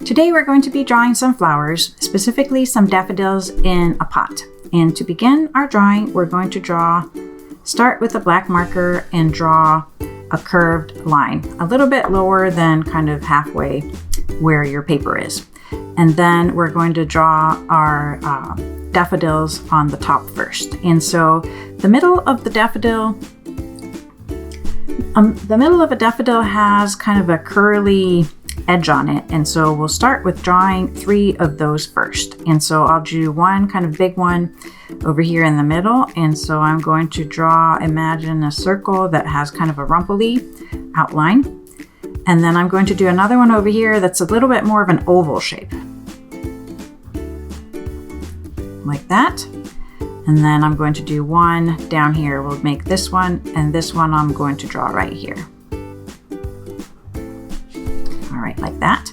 Today we're going to be drawing some flowers, specifically some daffodils in a pot. And to begin our drawing, we're going to start with a black marker and draw a curved line, a little bit lower than kind of halfway where your paper is. And then we're going to draw our daffodils on the top first. And so the middle of a daffodil has kind of a curly edge on it, and so we'll start with drawing 3 of those first. And so I'll do one kind of big one over here in the middle, and so I'm going to imagine a circle that has kind of a rumply outline, and then I'm going to do another one over here that's a little bit more of an oval shape, like that. And then I'm going to do one down here. We'll make this one, and this one I'm going to draw right here. Like that.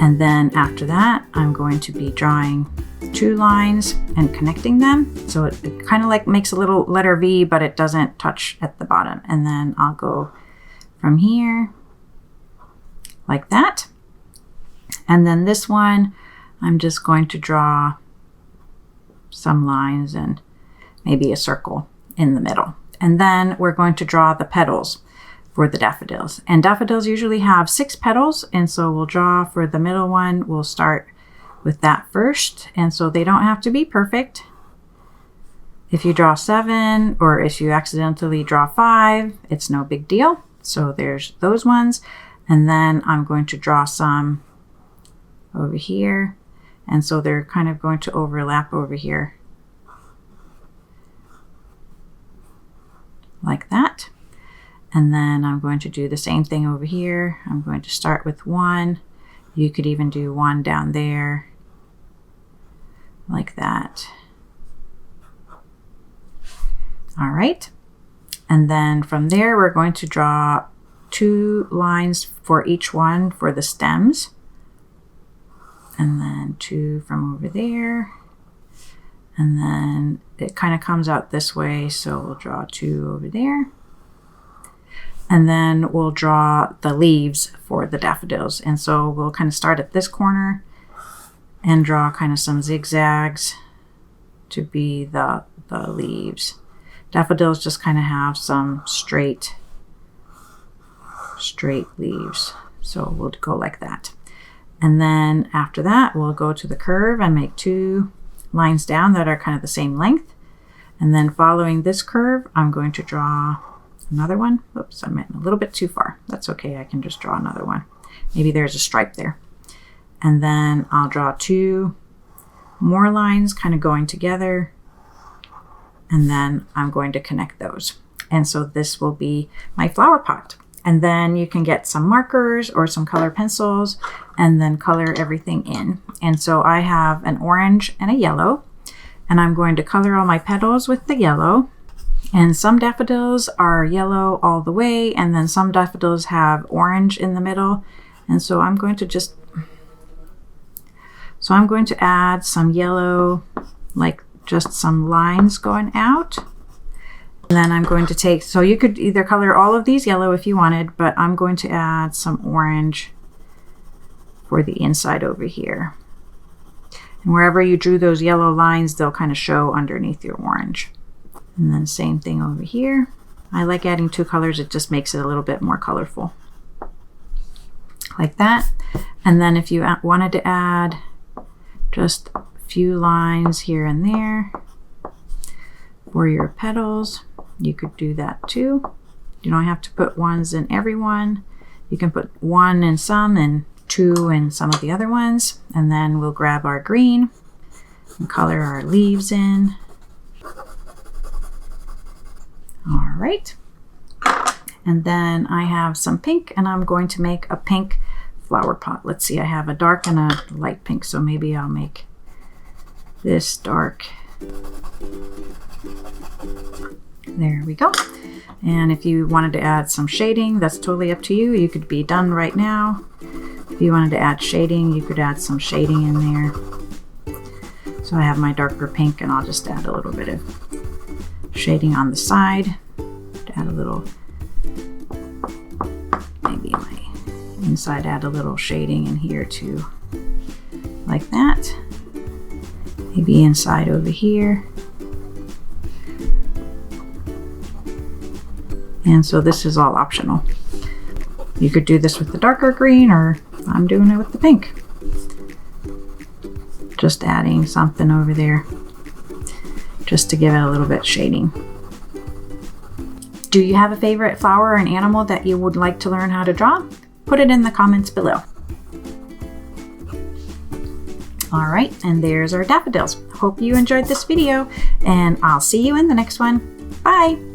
And then after that, I'm going to be drawing 2 lines and connecting them. So it kind of like makes a little letter V, but it doesn't touch at the bottom. And then I'll go from here like that. And then this one, I'm just going to draw some lines and maybe a circle in the middle. And then we're going to draw the petals for the daffodils. And daffodils usually have 6 petals, and so we'll draw for the middle one. We'll start with that first, and so they don't have to be perfect. If you draw 7 or if you accidentally draw 5, it's no big deal. So there's those ones, and then I'm going to draw some over here, and so they're kind of going to overlap over here like that. And then I'm going to do the same thing over here. I'm going to start with 1. You could even do 1 down there, like that. All right. And then from there, we're going to draw 2 lines for each one for the stems. And then 2 from over there. And then it kind of comes out this way, so we'll draw 2 over there. And then we'll draw the leaves for the daffodils. And so we'll kind of start at this corner and draw kind of some zigzags to be the leaves. Daffodils just kind of have some straight leaves. So we'll go like that. And then after that, we'll go to the curve and make 2 lines down that are kind of the same length. And then following this curve, I'm going to draw another one. Oops, I went a little bit too far. That's okay, I can just draw another one. Maybe there's a stripe there. And then I'll draw 2 more lines kind of going together. And then I'm going to connect those. And so this will be my flower pot. And then you can get some markers or some color pencils and then color everything in. And so I have an orange and a yellow. And I'm going to color all my petals with the yellow. And some daffodils are yellow all the way, and then some daffodils have orange in the middle. And so I'm going to add some yellow, like just some lines going out. And then I'm going to take, so you could either color all of these yellow if you wanted, but I'm going to add some orange for the inside over here. And wherever you drew those yellow lines, they'll kind of show underneath your orange. And then same thing over here. I like adding 2 colors. It just makes it a little bit more colorful. Like that. And then if you wanted to add just a few lines here and there for your petals, you could do that too. You don't have to put 1s in every one. You can put 1 in some and 2 in some of the other ones. And then we'll grab our green and color our leaves in. All right, and then I have some pink, and I'm going to make a pink flower pot. Let's see, I have a dark and a light pink, so maybe I'll make this dark. There we go. And if you wanted to add some shading, that's totally up to you. You could be done right now. If you wanted to add shading, you could add some shading in there. So I have my darker pink, and I'll just add a little bit of shading on the side to add a little, maybe my Inside, add a little shading in here too, like that. Maybe inside over here. And so this is all optional. You could do this with the darker green, or I'm doing it with the pink. Just adding something over there, just to give it a little bit shading. Do you have a favorite flower or an animal that you would like to learn how to draw? Put it in the comments below. All right, and there's our daffodils. Hope you enjoyed this video, and I'll see you in the next one. Bye.